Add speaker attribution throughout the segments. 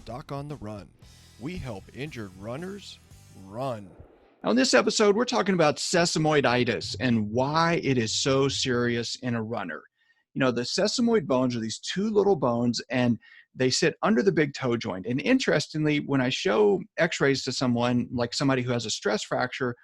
Speaker 1: Doc on the Run. We help injured runners run.
Speaker 2: On this episode, we're talking about sesamoiditis and why it is so serious in a runner. You know, the sesamoid bones are these two little bones, and they sit under the big toe joint. And interestingly, when I show x-rays to someone, like somebody who has a stress fracture,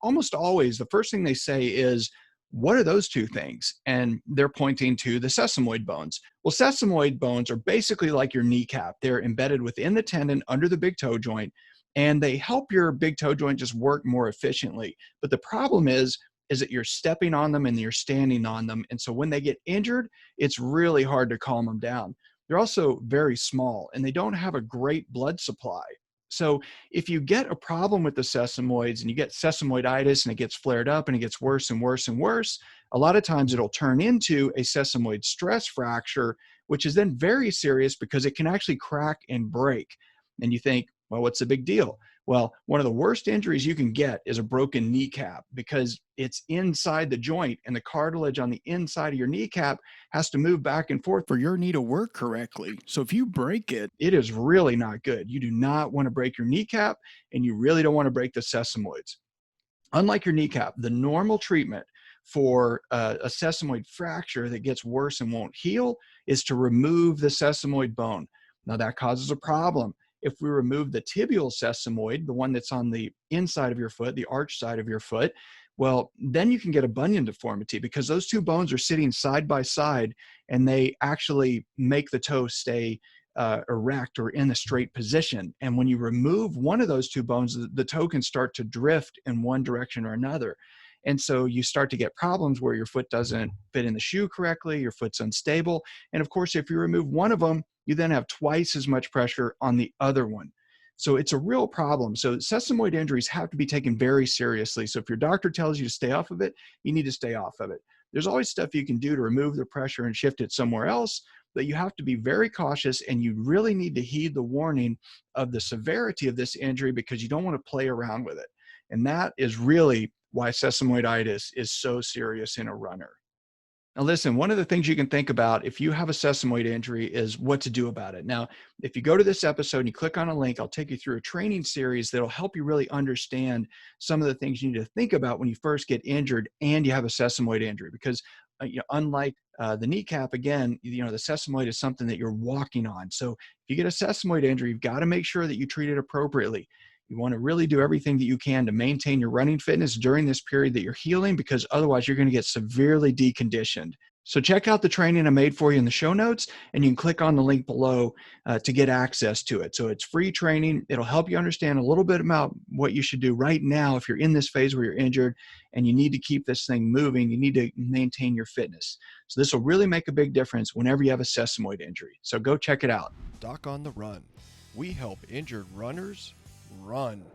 Speaker 2: almost always the first thing they say is, what are those two things? And they're pointing to the sesamoid bones. Well, sesamoid bones are basically like your kneecap. They're embedded within the tendon under the big toe joint, and they help your big toe joint just work more efficiently. But the problem is that you're stepping on them and you're standing on them. And so when they get injured, it's really hard to calm them down. They're also very small and they don't have a great blood supply. So if you get a problem with the sesamoids and you get sesamoiditis and it gets flared up and it gets worse and worse and worse, a lot of times it'll turn into a sesamoid stress fracture, which is then very serious because it can actually crack and break. And you think, well, what's the big deal? Well, one of the worst injuries you can get is a broken kneecap because it's inside the joint and the cartilage on the inside of your kneecap has to move back and forth for your knee to work correctly. So if you break it, it is really not good. You do not want to break your kneecap and you really don't want to break the sesamoids. Unlike your kneecap, the normal treatment for a sesamoid fracture that gets worse and won't heal is to remove the sesamoid bone. Now that causes a problem. If we remove the tibial sesamoid, the one that's on the inside of your foot, the arch side of your foot, well, then you can get a bunion deformity because those two bones are sitting side by side and they actually make the toe stay erect or in a straight position. And when you remove one of those two bones, the toe can start to drift in one direction or another. And so you start to get problems where your foot doesn't fit in the shoe correctly, your foot's unstable. And of course, if you remove one of them, you then have twice as much pressure on the other one. So it's a real problem. So sesamoid injuries have to be taken very seriously. So if your doctor tells you to stay off of it, you need to stay off of it. There's always stuff you can do to remove the pressure and shift it somewhere else, but you have to be very cautious and you really need to heed the warning of the severity of this injury because you don't want to play around with it. And that is really why sesamoiditis is so serious in a runner. Now, listen, one of the things you can think about if you have a sesamoid injury is what to do about it. Now, if you go to this episode and you click on a link, I'll take you through a training series that'll help you really understand some of the things you need to think about when you first get injured and you have a sesamoid injury. Because unlike the kneecap, again, the sesamoid is something that you're walking on. So if you get a sesamoid injury, you've got to make sure that you treat it appropriately. You want to really do everything that you can to maintain your running fitness during this period that you're healing, because otherwise you're going to get severely deconditioned. So check out the training I made for you in the show notes, and you can click on the link below to get access to it. So it's free training. It'll help you understand a little bit about what you should do right now if you're in this phase where you're injured and you need to keep this thing moving. You need to maintain your fitness. So this will really make a big difference whenever you have a sesamoid injury. So go check it out.
Speaker 1: Doc on the Run. We help injured runners run.